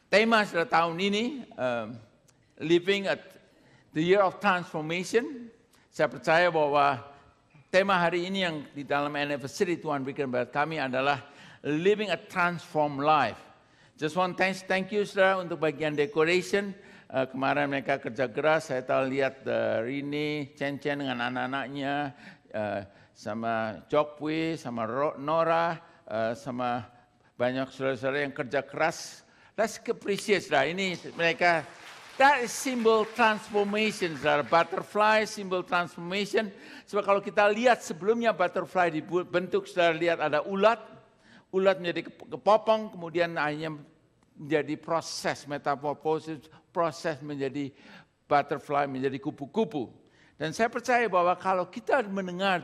Tema saudara tahun ini, Living at the Year of Transformation. Saya percaya bahwa tema hari ini yang di dalam anniversary Tuhan berikan buat kami adalah Living a Transformed Life. Just want thank you saudara untuk bagian decoration. Kemarin mereka kerja keras, saya tahu lihat Rini, Chen dengan anak-anaknya, sama Jokwi, sama Nora, sama banyak saudara-saudara yang kerja keras. Let's appreciate, saudara. Ini mereka, that is symbol transformation, saudara. Butterfly, symbol transformation. Sebab kalau kita lihat sebelumnya butterfly dibentuk, saudara lihat ada ulat menjadi kepopong, kemudian akhirnya menjadi proses metamorfosis, proses menjadi butterfly, menjadi kupu-kupu. Dan saya percaya bahwa kalau kita mendengar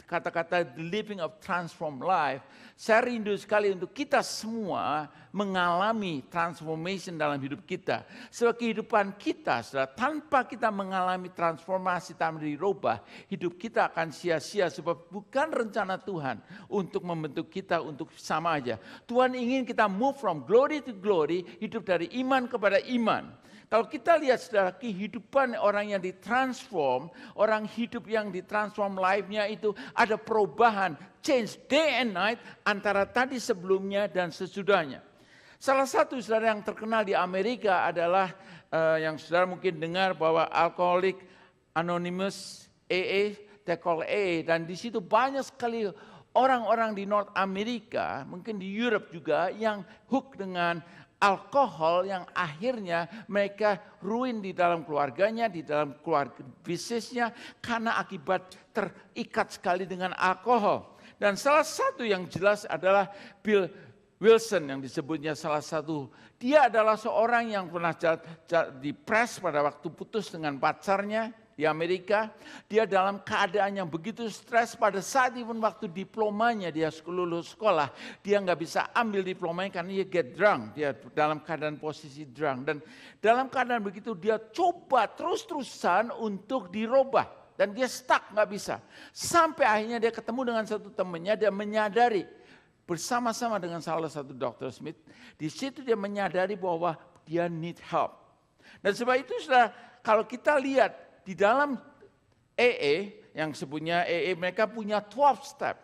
kata-kata the living of transformed life, saya rindu sekali untuk kita semua mengalami transformation dalam hidup kita. Sebab kehidupan kita, tanpa kita mengalami transformasi, tanpa dirubah, hidup kita akan sia-sia. Sebab bukan rencana Tuhan untuk membentuk kita untuk sama aja. Tuhan ingin kita move from glory to glory, hidup dari iman kepada iman. Kalau kita lihat saudara kehidupan orang yang ditransform, orang hidup yang ditransform life-nya itu ada perubahan, change day and night antara tadi sebelumnya dan sesudahnya. Salah satu saudara yang terkenal di Amerika adalah yang saudara mungkin dengar bahwa Alcoholics Anonymous AA, they call AA, dan di situ banyak sekali orang-orang di North America, mungkin di Europe juga yang hook dengan alkohol yang akhirnya mereka ruin di dalam keluarganya, di dalam keluarga bisnisnya karena akibat terikat sekali dengan alkohol. Dan salah satu yang jelas adalah Bill Wilson yang disebutnya salah satu. Dia adalah seorang yang pernah dipres pada waktu putus dengan pacarnya di Amerika. Dia dalam keadaan yang begitu stres pada saat even waktu diplomanya dia lulus sekolah. Dia nggak bisa ambil diplomanya karena dia get drunk. Dia dalam keadaan posisi drunk. Dan dalam keadaan begitu dia coba terus-terusan untuk dirubah. Dan dia stuck, nggak bisa. Sampai akhirnya dia ketemu dengan satu temannya, dia menyadari bersama-sama dengan salah satu Dr. Smith. Di situ dia menyadari bahwa dia need help. Dan sebab itu sudah kalau kita lihat di dalam AA, yang sebutnya AA, mereka punya 12 step.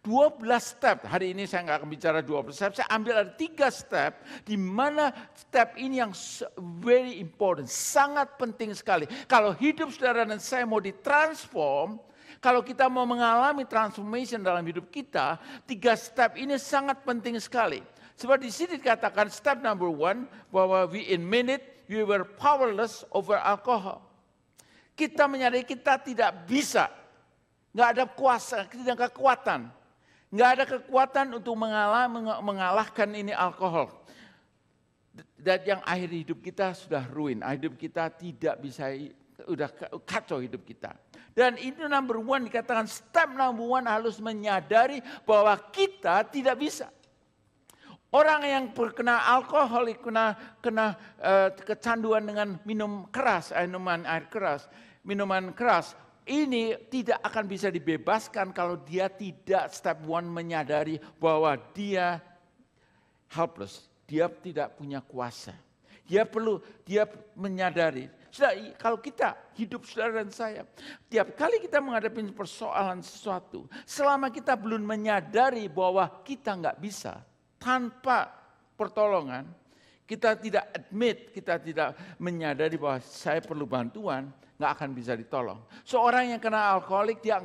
12 step, hari ini saya nggak akan bicara 12 step, saya ambil ada 3 step, di mana step ini yang very important, sangat penting sekali. Kalau hidup saudara dan saya mau ditransform, kalau kita mau mengalami transformation dalam hidup kita, 3 step ini sangat penting sekali. Sebab di sini dikatakan step number 1, bahwa we were powerless over alcohol. Kita menyadari kita tidak bisa, nggak ada kuasa, tidak ada kekuatan. Nggak ada kekuatan untuk mengalahkan ini alkohol. Dan yang akhir hidup kita sudah ruin, hidup kita tidak bisa, udah kacau hidup kita. Dan itu number 1 dikatakan step number 1 harus menyadari bahwa kita tidak bisa. Orang yang terkena alkoholik, kena kecanduan dengan minuman keras, ini tidak akan bisa dibebaskan kalau dia tidak step 1 menyadari bahwa dia helpless, dia tidak punya kuasa. Dia menyadari. Kalau kita hidup saudara dan saya, tiap kali kita menghadapi persoalan sesuatu, selama kita belum menyadari bahwa kita nggak bisa, tanpa pertolongan, kita tidak admit, kita tidak menyadari bahwa saya perlu bantuan, nggak akan bisa ditolong. Seorang yang kena alkoholik, dia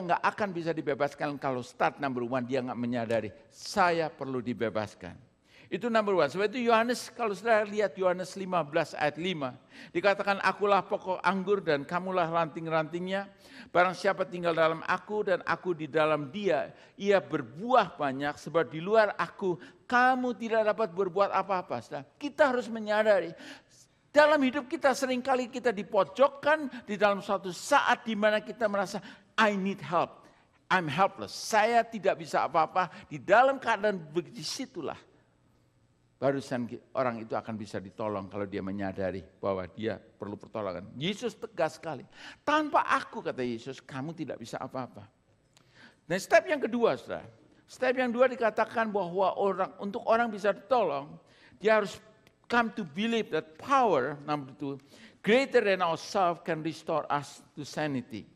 nggak akan bisa dibebaskan kalau start number 1 dia nggak menyadari saya perlu dibebaskan. Itu number 1. Sebab itu Yohanes, kalau saudara lihat Yohanes 15 ayat 5, dikatakan akulah pokok anggur dan kamulah ranting-rantingnya. Barang siapa tinggal dalam aku dan aku di dalam dia, ia berbuah banyak, sebab di luar aku kamu tidak dapat berbuat apa-apa. Saudara, kita harus menyadari dalam hidup kita seringkali kita dipojokkan di dalam suatu saat di mana kita merasa I need help, I'm helpless, saya tidak bisa apa-apa. Di dalam keadaan begitu situlah barusan orang itu akan bisa ditolong kalau dia menyadari bahwa dia perlu pertolongan. Yesus tegas sekali. Tanpa aku, kata Yesus, kamu tidak bisa apa-apa. Dan step yang kedua, saudara. Step yang 2 dikatakan bahwa untuk orang bisa ditolong, dia harus come to believe that power, number 2, greater than ourselves can restore us to sanity.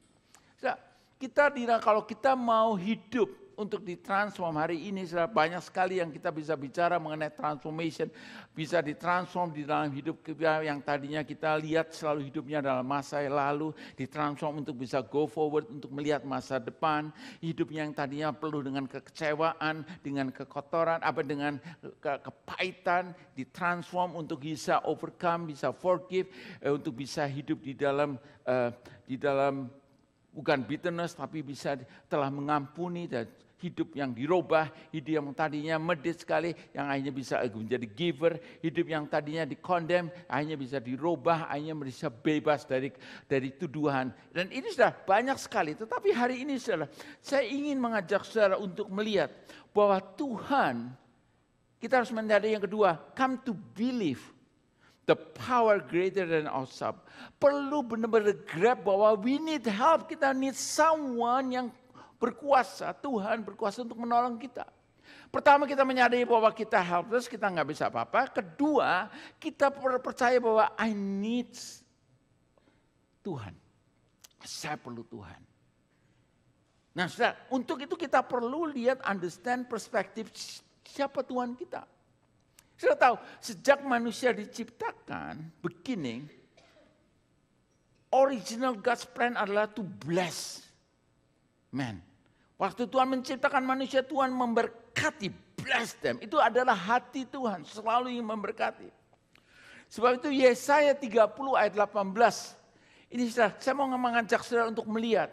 Kalau kita mau hidup untuk ditransform hari ini, banyak sekali yang kita bisa bicara mengenai transformation, bisa ditransform di dalam hidup kita yang tadinya kita lihat selalu hidupnya dalam masa yang lalu, ditransform untuk bisa go forward, untuk melihat masa depan, hidup yang tadinya penuh dengan kekecewaan, dengan kekotoran, dengan kepahitan, ditransform untuk bisa overcome, bisa forgive, untuk bisa hidup di dalam bukan bitterness, tapi bisa telah mengampuni dan hidup yang dirubah, hidup yang tadinya medit sekali, yang akhirnya bisa menjadi giver, hidup yang tadinya dikondem, akhirnya bisa dirubah, akhirnya bisa bebas dari tuduhan. Dan ini sudah banyak sekali, tetapi hari ini saudara, saya ingin mengajak saudara untuk melihat bahwa Tuhan, kita harus menjadi yang kedua, come to believe the power greater than ourselves. Perlu benar-benar grab bahwa we need help, kita need someone yang berkuasa, Tuhan berkuasa untuk menolong kita. Pertama, kita menyadari bahwa kita helpless, kita nggak bisa apa-apa. Kedua, kita percaya bahwa I need Tuhan. Saya perlu Tuhan. Nah, saudara, untuk itu kita perlu lihat, understand perspektif siapa Tuhan kita. Sudah tahu, sejak manusia diciptakan, beginning, original God's plan adalah to bless man. Waktu Tuhan menciptakan manusia, Tuhan memberkati, bless them. Itu adalah hati Tuhan, selalu ingin memberkati. Sebab itu Yesaya 30 ayat 18. Ini saya mau mengajak saudara untuk melihat,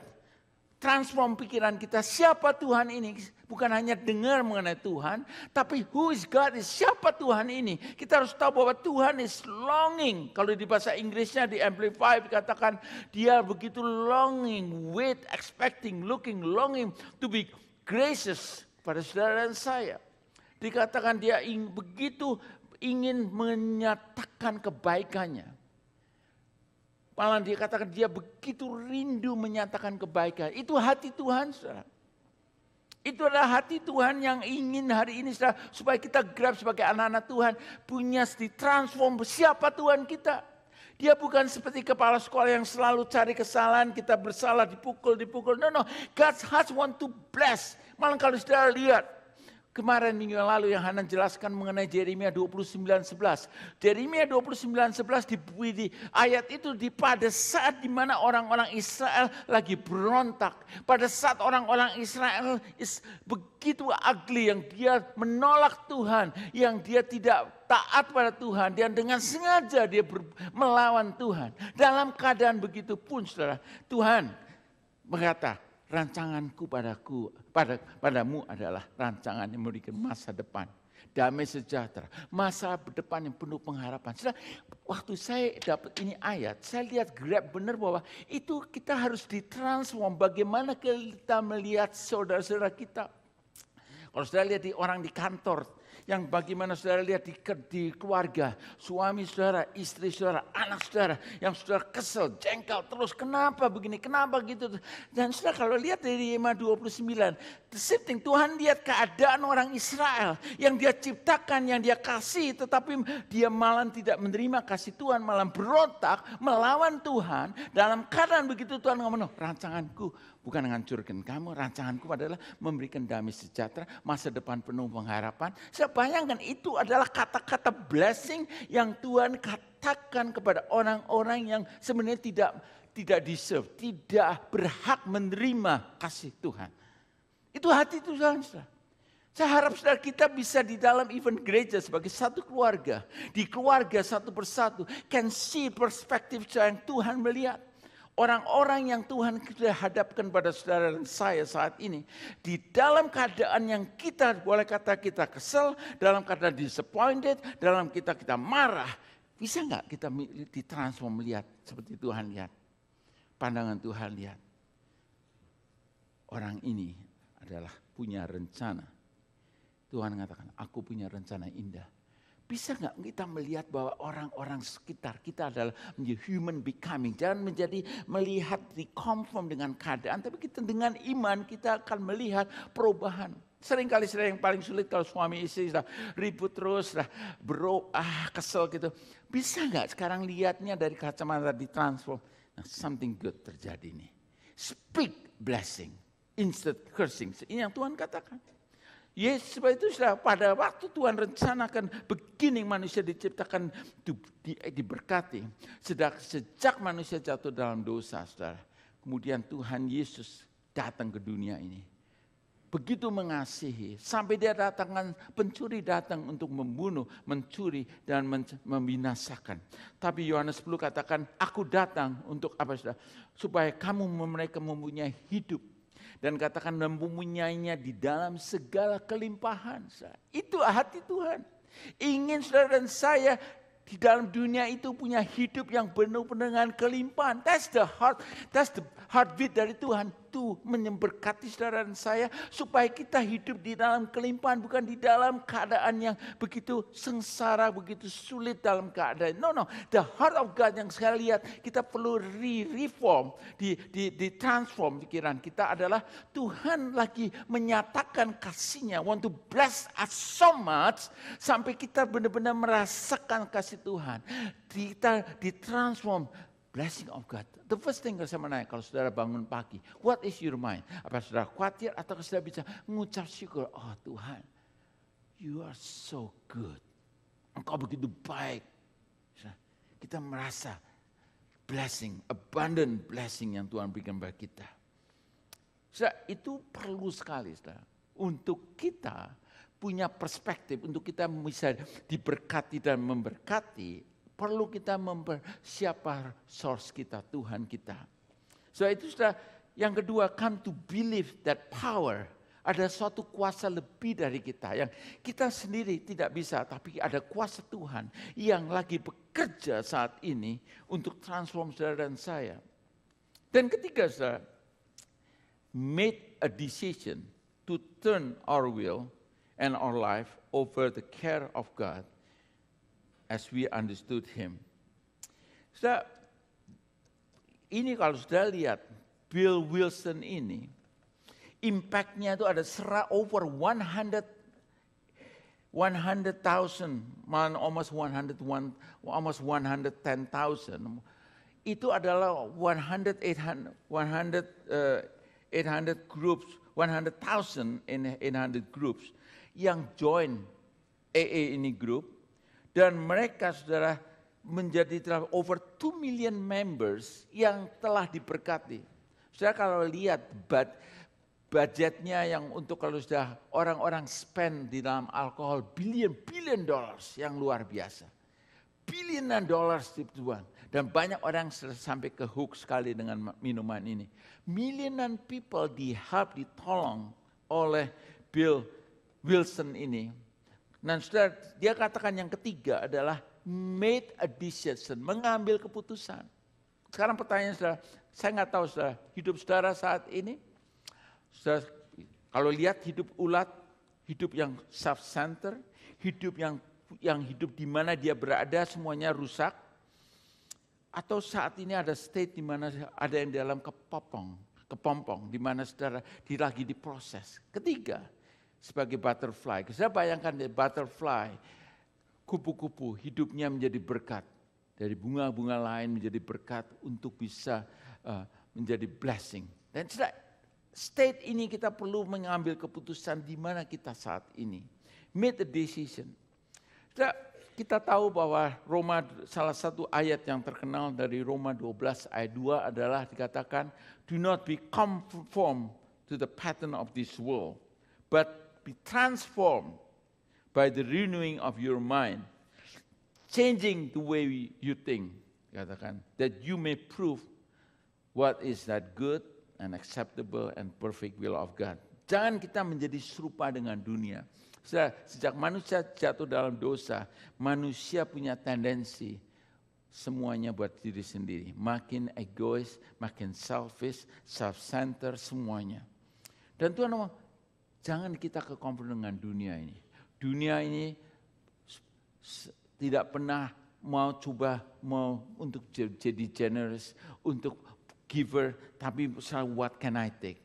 transform pikiran kita, siapa Tuhan ini. Bukan hanya dengar mengenai Tuhan, tapi who is God, siapa Tuhan ini. Kita harus tahu bahwa Tuhan is longing. Kalau di bahasa Inggrisnya di Amplify dikatakan dia begitu longing, wait, expecting, looking, longing to be gracious pada saudara dan saya. Dikatakan dia begitu ingin menyatakan kebaikannya. Malah dikatakan dia begitu rindu menyatakan kebaikan. Itu hati Tuhan, saudara. Itu adalah hati Tuhan yang ingin hari ini, saudara, supaya kita grab sebagai anak-anak Tuhan, punya ditransform siapa Tuhan kita. Dia bukan seperti kepala sekolah yang selalu cari kesalahan, kita bersalah, dipukul. No. God has want to bless. Malah kalau saudara lihat, kemarin minggu yang lalu yang Hanan jelaskan mengenai Yeremia 29:11. Yeremia 29:11 di ayat itu pada saat di mana orang-orang Israel lagi berontak. Pada saat orang-orang Israel begitu ugly, yang dia menolak Tuhan, yang dia tidak taat pada Tuhan, dan dengan sengaja dia melawan Tuhan. Dalam keadaan begitu pun, saudara, Tuhan berkata, rancanganku padamu adalah rancangan yang memberikan masa depan, damai sejahtera, masa depan yang penuh pengharapan. Setelah waktu saya dapat ini ayat, saya lihat grab benar bahwa itu kita harus ditransform. Bagaimana kita melihat saudara-saudara kita. Kalau saudara lihat orang di kantor, yang bagaimana saudara lihat di keluarga, suami saudara, istri saudara, anak saudara, yang saudara kesel, jengkel terus, kenapa begini, kenapa gitu. Dan saudara kalau lihat dari Yeremia 29, the same thing, Tuhan lihat keadaan orang Israel yang dia ciptakan, yang dia kasih, tetapi dia malah tidak menerima kasih Tuhan, malah berontak, melawan Tuhan. Dalam keadaan begitu Tuhan ngomong, rancanganku bukan menghancurkan kamu, rancanganku adalah memberikan damai sejahtera, masa depan penuh pengharapan. Saya bayangkan itu adalah kata-kata blessing yang Tuhan katakan kepada orang-orang yang sebenarnya tidak deserve, tidak berhak menerima kasih Tuhan. Itu hati Tuhan. Saya harap saudara kita bisa di dalam event gereja sebagai satu keluarga, di keluarga satu persatu, can see perspektif yang Tuhan melihat. Orang-orang yang Tuhan hadapkan pada saudara dan saya saat ini, di dalam keadaan yang kita boleh kata kita kesel, dalam keadaan disappointed, dalam kita marah, bisa nggak kita ditransform melihat seperti Tuhan lihat, pandangan Tuhan lihat. Orang ini adalah punya rencana. Tuhan mengatakan, aku punya rencana indah. Bisa nggak kita melihat bahwa orang-orang sekitar kita adalah menjadi human becoming. Jangan menjadi melihat dikonform dengan keadaan. Tapi kita dengan iman kita akan melihat perubahan. Seringkali yang paling sulit kalau suami istri sudah ribut terus, sudah kesel gitu. Bisa nggak sekarang lihatnya dari kacamata ditransform? Nah, something good terjadi nih. Speak blessing instead cursing. Ini yang Tuhan katakan. Yes, sebab itu sudah pada waktu Tuhan rencanakan beginning manusia diciptakan diberkati. Sejak manusia jatuh dalam dosa, saudara. Kemudian Tuhan Yesus datang ke dunia ini. Begitu mengasihi, sampai dia datangkan pencuri datang untuk membunuh, mencuri, dan membinasakan. Tapi Yohanes 10 katakan, aku datang untuk apa saudara? Supaya mereka mempunyai hidup. Dan katakan mempunyainya di dalam segala kelimpahan. Itu hati Tuhan. Ingin saudara dan saya di dalam dunia itu punya hidup yang penuh dengan kelimpahan. That's the heartbeat dari Tuhan. Itu memberkati saudara dan saya supaya kita hidup di dalam kelimpahan, bukan di dalam keadaan yang begitu sengsara, begitu sulit dalam keadaan. No, the heart of God yang saya lihat kita perlu reform, ditransform pikiran kita adalah Tuhan lagi menyatakan kasih-Nya, want to bless us so much sampai kita benar-benar merasakan kasih Tuhan. Kita ditransform. Blessing of God. The first thing saya menanya kalau saudara bangun pagi, what is your mind? Apa saudara khawatir atau saudara bisa mengucap syukur? Oh Tuhan, you are so good. Engkau begitu baik. Kita merasa blessing, abundant blessing yang Tuhan berikan bagi kita. Saudara, itu perlu sekali saudara. Untuk kita punya perspektif, untuk kita bisa diberkati dan memberkati, perlu kita mempersiapkan source kita, Tuhan kita. So itu sudah yang kedua, come to believe that power. Ada suatu kuasa lebih dari kita yang kita sendiri tidak bisa, tapi ada kuasa Tuhan yang lagi bekerja saat ini untuk transform saudara dan saya. Dan ketiga, saudara, made a decision to turn our will and our life over the care of God as we understood Him. Saudara, ini kalau sudah lihat Bill Wilson ini, impact-nya itu ada over 100,000, almost 110,000. Itu adalah 800 groups, 100,000 in 800 groups yang join AA ini grup. Dan mereka saudara menjadi over 2 million members yang telah diberkati. Saudara kalau lihat budgetnya yang untuk kalau sudah orang-orang spend di dalam alkohol billion dollars yang luar biasa. Billion dollars Tuhan. Dan banyak orang sampai ke hook sekali dengan minuman ini. Million people ditolong oleh Bill Wilson ini. Dan saudara, dia katakan yang ketiga adalah made a decision, mengambil keputusan. Sekarang pertanyaan saudara, saya nggak tahu saudara, hidup saudara saat ini, saudara, kalau lihat hidup ulat, hidup yang self-centered, hidup yang hidup di mana dia berada semuanya rusak, atau saat ini ada state di mana ada yang dalam kepompong, di mana saudara lagi diproses. Ketiga, sebagai butterfly. Saya bayangkan butterfly, kupu-kupu hidupnya menjadi berkat. Dari bunga-bunga lain menjadi berkat untuk bisa menjadi blessing. Dan state ini kita perlu mengambil keputusan di mana kita saat ini. Make a decision. Kita tahu bahwa salah satu ayat yang terkenal dari Roma 12 ayat 2 adalah dikatakan, do not be conformed to the pattern of this world, but be transformed by the renewing of your mind, changing the way you think, katakan, that you may prove what is that good and acceptable and perfect will of God. Jangan kita menjadi serupa dengan dunia. Sejak manusia jatuh dalam dosa, manusia punya tendensi semuanya buat diri sendiri, makin egois, makin selfish, self-centered semuanya. Dan Tuhan ngomong, jangan kita kekompor dengan dunia ini. Dunia ini tidak pernah mau untuk jadi generous, untuk giver, tapi selalu what can I take?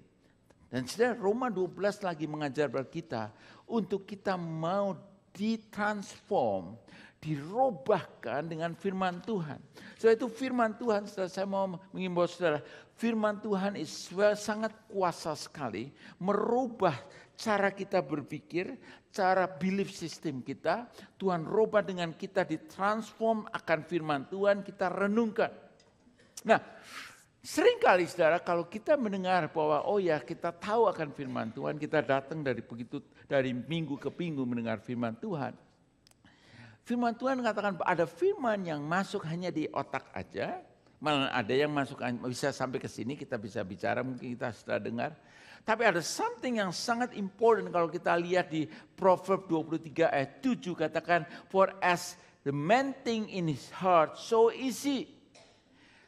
Dan saudara, Roma 12 lagi mengajar kita untuk kita mau ditransform, dirubahkan dengan firman Tuhan. Setelah itu firman Tuhan, setelah saya mau mengimbau saudara, firman Tuhan sangat kuasa sekali merubah cara kita berpikir, cara belief system kita. Tuhan rubah dengan kita ditransform akan firman Tuhan, kita renungkan. Nah, seringkali saudara kalau kita mendengar bahwa oh ya kita tahu akan firman Tuhan, kita datang dari minggu ke minggu mendengar firman Tuhan. Firman Tuhan katakan ada firman yang masuk hanya di otak aja, malah ada yang masuk bisa sampai ke sini kita bisa bicara, mungkin kita sudah dengar. Tapi ada something yang sangat important kalau kita lihat di Proverb 23 ayat 7 katakan, for as the man think in his heart, so is he.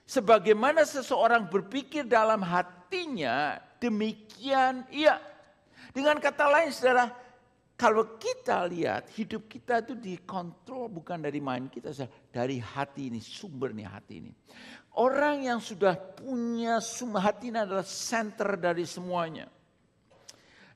Sebagaimana seseorang berpikir dalam hatinya, demikian ia. Dengan kata lain saudara, kalau kita lihat hidup kita itu dikontrol bukan dari mind kita, dari hati ini, sumbernya hati ini. Orang yang sudah punya sumber hati ini adalah center dari semuanya.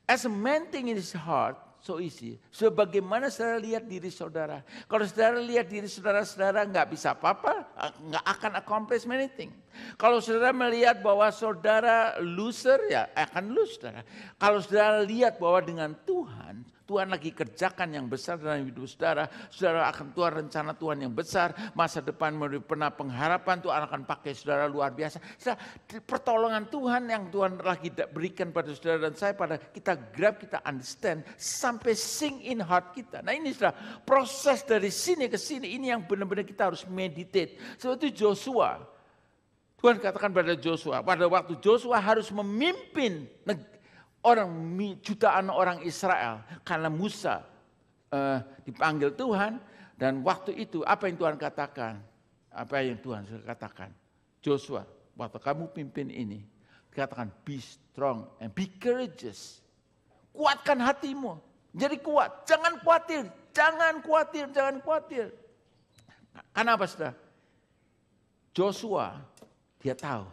As a man think in his heart, so is he. Sebagaimana saudara lihat diri saudara. Kalau saudara lihat diri saudara nggak bisa apa-apa, nggak akan accomplish anything. Kalau saudara melihat bahwa saudara loser, ya akan lose saudara. Kalau saudara lihat bahwa dengan Tuhan lagi kerjakan yang besar dalam hidup saudara. Saudara akan Tuhan rencana Tuhan yang besar. Masa depan pernah pengharapan Tuhan akan pakai saudara luar biasa. Saudara, pertolongan Tuhan yang Tuhan lagi berikan pada saudara dan saya, pada kita grab, kita understand. Sampai sink in heart kita. Nah ini saudara, proses dari sini ke sini. Ini yang benar-benar kita harus meditate. Sebab itu Joshua. Tuhan katakan pada Joshua. Pada waktu Joshua harus memimpin jutaan orang Israel karena Musa dipanggil Tuhan, dan waktu itu apa yang Tuhan katakan? Apa yang Tuhan katakan? Joshua, waktu kamu pimpin ini, katakan be strong and be courageous. Kuatkan hatimu, jadi kuat. Jangan khawatir, jangan khawatir, jangan khawatir. Karena apa saudara? Joshua, dia tahu,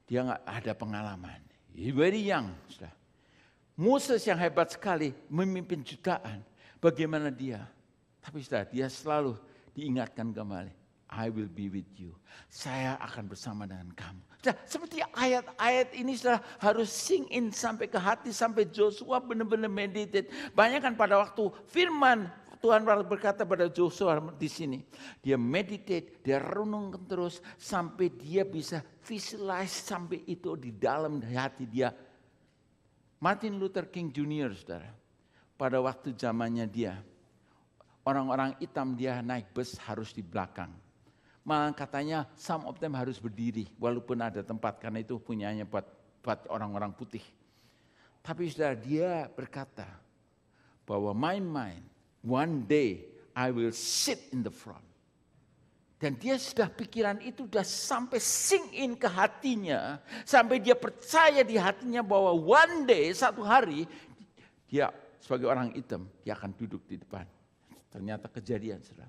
dia nggak ada pengalaman. Very young, sudah. Moses yang hebat sekali memimpin jutaan. Bagaimana dia? Tapi sudah, dia selalu diingatkan kembali. I will be with you. Saya akan bersama dengan kamu. Sudah, seperti ayat-ayat ini sudah harus sink in sampai ke hati, sampai Joshua benar-benar meditate. Banyak kan pada waktu firman Tuhan berkata pada Joshua di sini, dia meditate, dia renungkan terus sampai dia bisa visualize sampai itu di dalam hati dia. Martin Luther King Jr. saudara, pada waktu zamannya dia, orang-orang hitam dia naik bus harus di belakang. Malah katanya some of them harus berdiri walaupun ada tempat karena itu punyanya buat orang-orang putih. Tapi saudara, dia berkata bahwa one day I will sit in the front. Dan dia sudah pikiran itu sudah sampai sink in ke hatinya. Sampai dia percaya di hatinya bahwa one day, satu hari, dia sebagai orang hitam, dia akan duduk di depan. Ternyata kejadian saudara.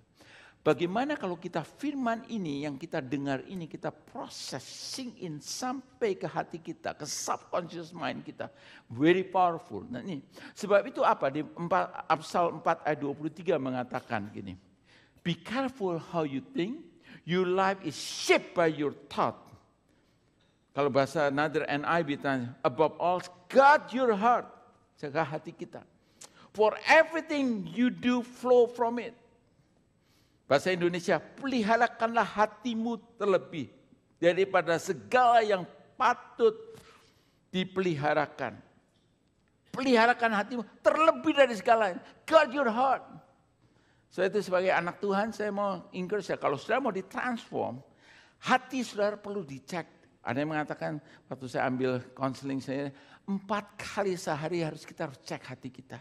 Bagaimana kalau kita firman ini, yang kita dengar ini, kita proses, sink in sampai ke hati kita, ke subconscious mind kita. Very powerful. Nah ini, sebab itu apa? Di Amsal 4 ayat 23 mengatakan gini. Be careful how you think, your life is shaped by your thought. Kalau bahasa another NIV tanya, above all, guard your heart. Jaga hati kita. For everything you do flow from it. Bahasa Indonesia, peliharakanlah hatimu terlebih daripada segala yang patut dipeliharakan. Peliharakan hatimu terlebih dari segala. Guard your heart. Saya itu sebagai anak Tuhan, saya mau encourage ya, kalau saudara mau ditransform, hati saudara perlu dicek. Ada yang mengatakan, waktu saya ambil konseling saya, 4 kali sehari kita harus cek hati kita.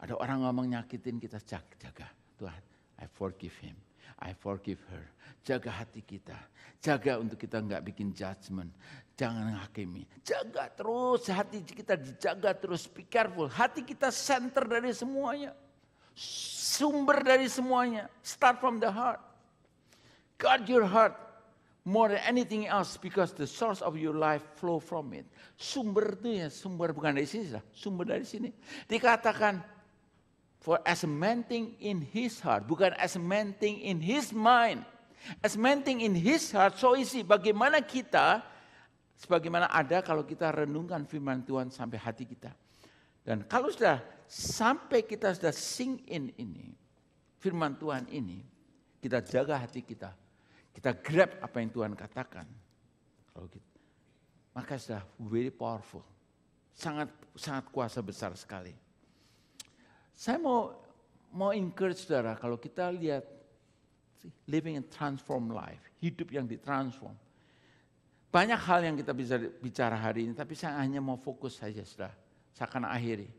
Ada orang ngomong nyakitin kita, jaga Tuhan. I forgive him, I forgive her. Jaga hati kita, jaga untuk kita nggak bikin judgment, jangan hakimi. Jaga terus hati kita, dijaga terus, be careful. Hati kita center dari semuanya, sumber dari semuanya. Start from the heart. Guard your heart. more than anything else because the source of your life flow from it. Sumber itu ya, sumber bukan dari sini, sumber dari sini. Dikatakan, for as a man think in his heart, bukan as a man think in his mind. As a man think in his heart, so is he. Bagaimana kita, sebagaimana ada kalau kita renungkan firman Tuhan sampai hati kita. Dan kalau sudah sampai kita sudah sink in ini, firman Tuhan ini, kita jaga hati kita. Kita grab apa yang Tuhan katakan. Kalau gitu, maka sudah very powerful. Sangat kuasa besar sekali. Saya mau encourage saudara, kalau kita lihat living a transformed life, hidup yang ditransform. Banyak hal yang kita bisa bicara hari ini, tapi saya hanya mau fokus saja saudara. Saya akan akhiri.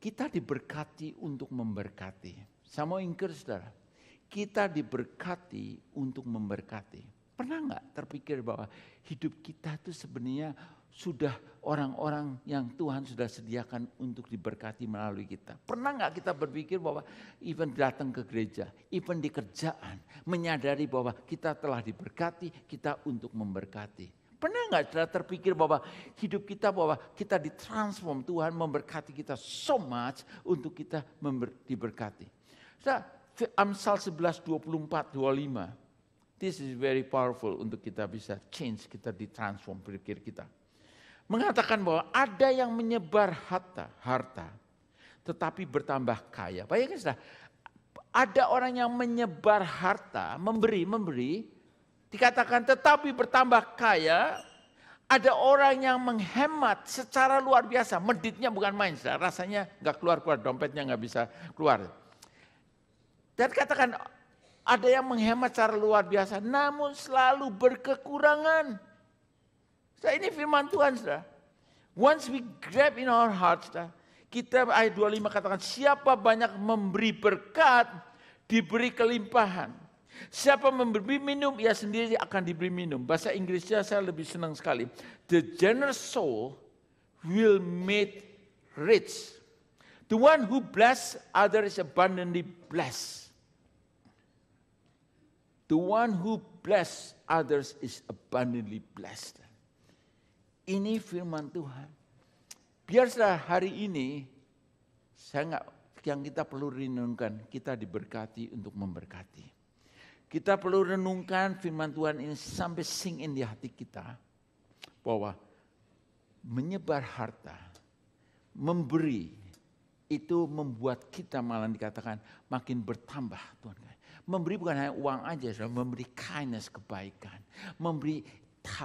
Kita diberkati untuk memberkati. Saya mau encourage saudara. Kita diberkati untuk memberkati. Pernah nggak terpikir bahwa hidup kita itu sebenarnya sudah orang-orang yang Tuhan sudah sediakan untuk diberkati melalui kita. Pernah nggak kita berpikir bahwa even datang ke gereja, even di kerjaan, menyadari bahwa kita telah diberkati, kita untuk memberkati. Pernah nggak kita terpikir bahwa hidup kita, bahwa kita ditransform, Tuhan memberkati kita so much untuk kita diberkati. Amsal 11, 24, 25. This is very powerful untuk kita bisa change, kita ditransform pikir kita. Mengatakan bahwa ada yang menyebar harta, tetapi bertambah kaya. Bayangkan sudah, ada orang yang menyebar harta, memberi, dikatakan tetapi bertambah kaya. Ada orang yang menghemat secara luar biasa, meditnya bukan main, sudah. Rasanya nggak keluar, dompetnya nggak bisa keluar. Dan katakan ada yang menghemat secara luar biasa, namun selalu berkekurangan. Ini firman Tuhan, saudara. Once we grab in our hearts, saudara, kita ayat 25 katakan, siapa banyak memberi berkat, diberi kelimpahan. Siapa memberi minum, ia sendiri akan diberi minum. Bahasa Inggrisnya saya lebih senang sekali. The generous soul will made rich. The one who bless others abundantly blessed. The one who bless others is abundantly blessed. Ini firman Tuhan. Biar hari ini, yang kita perlu renungkan, kita diberkati untuk memberkati. Kita perlu renungkan firman Tuhan ini sampai sink in di hati kita. Bahwa menyebar harta, memberi, itu membuat kita malah dikatakan makin bertambah Tuhan. Memberi bukan hanya uang aja, memberi kindness, kebaikan. Memberi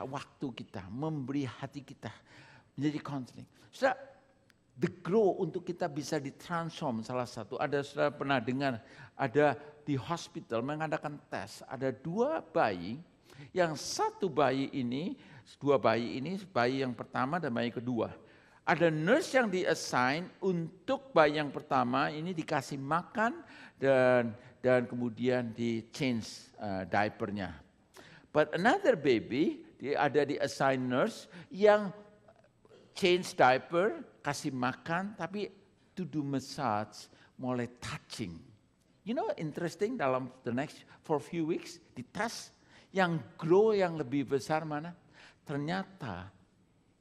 waktu kita, memberi hati kita menjadi counseling. Saudara, the grow untuk kita bisa ditransform salah satu. Ada saudara pernah dengar, ada di hospital mengadakan tes. Ada dua bayi, yang satu bayi ini, bayi yang pertama dan bayi kedua. Ada nurse yang di-assign untuk bayi yang pertama ini dikasih makan dan kemudian di-change diapernya. But another baby, ada di-assign nurse yang change diaper, kasih makan, tapi to do massage, mulai touching. You know, interesting dalam the next for few weeks, di tes, yang grow yang lebih besar mana? Ternyata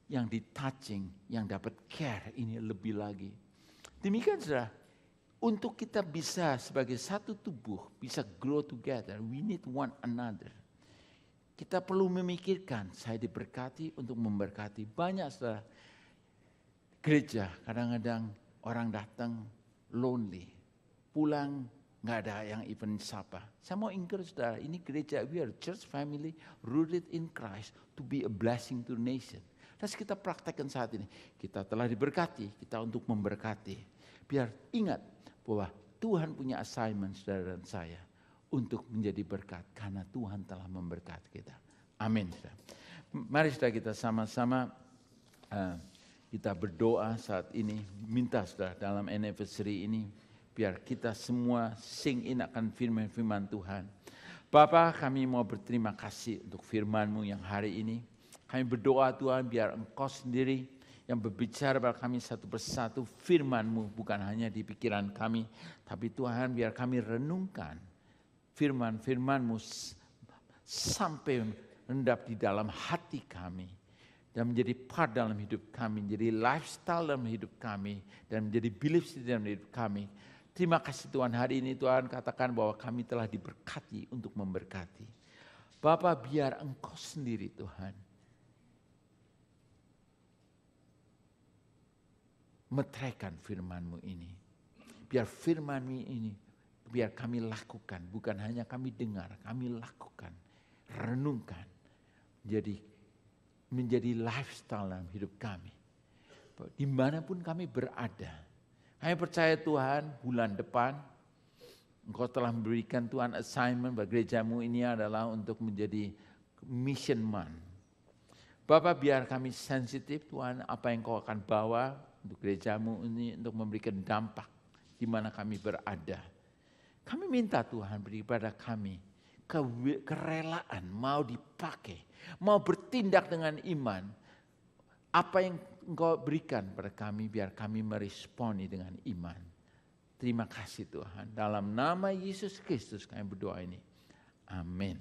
yang di touching, yang dapat care ini lebih lagi. Demikian saudara, untuk kita bisa sebagai satu tubuh, bisa grow together, we need one another. Kita perlu memikirkan, saya diberkati untuk memberkati. Banyak saudara, gereja kadang-kadang orang datang lonely, pulang nggak ada yang even sapa. Saya mau encourage saudara, ini gereja, we are church family rooted in Christ to be a blessing to the nation. Terus kita praktekkan saat ini. Kita telah diberkati, kita untuk memberkati. Biar ingat bahwa Tuhan punya assignment saudara dan saya untuk menjadi berkat. Karena Tuhan telah memberkati kita. Amin. Mari saudara kita sama-sama kita berdoa saat ini. Minta saudara dalam anniversary ini. Biar kita semua sing in akan firman-firman Tuhan. Bapa, kami mau berterima kasih untuk firman-Mu yang hari ini. Kami berdoa Tuhan biar Engkau sendiri yang berbicara pada kami satu persatu firman-Mu, bukan hanya di pikiran kami, tapi Tuhan biar kami renungkan firman-firman-Mu sampai mengendap di dalam hati kami dan menjadi part dalam hidup kami, menjadi lifestyle dalam hidup kami dan menjadi belief system dalam hidup kami. Terima kasih Tuhan, hari ini Tuhan katakan bahwa kami telah diberkati untuk memberkati. Bapa, biar Engkau sendiri Tuhan meteraikan firman-Mu ini. Biar firman-Mu ini, biar kami lakukan, bukan hanya kami dengar, kami lakukan, renungkan, menjadi lifestyle dalam hidup kami. Dimanapun kami berada, kami percaya Tuhan bulan depan, Engkau telah memberikan Tuhan assignment bagi gereja-Mu ini adalah untuk menjadi mission month. Bapak, biar kami sensitif Tuhan, apa yang Kau akan bawa untuk gereja-Mu ini untuk memberikan dampak di mana kami berada. Kami minta Tuhan beri pada kami kerelaan mau dipakai, mau bertindak dengan iman. Apa yang Engkau berikan pada kami biar kami meresponi dengan iman. Terima kasih Tuhan. Dalam nama Yesus Kristus kami berdoa ini. Amin.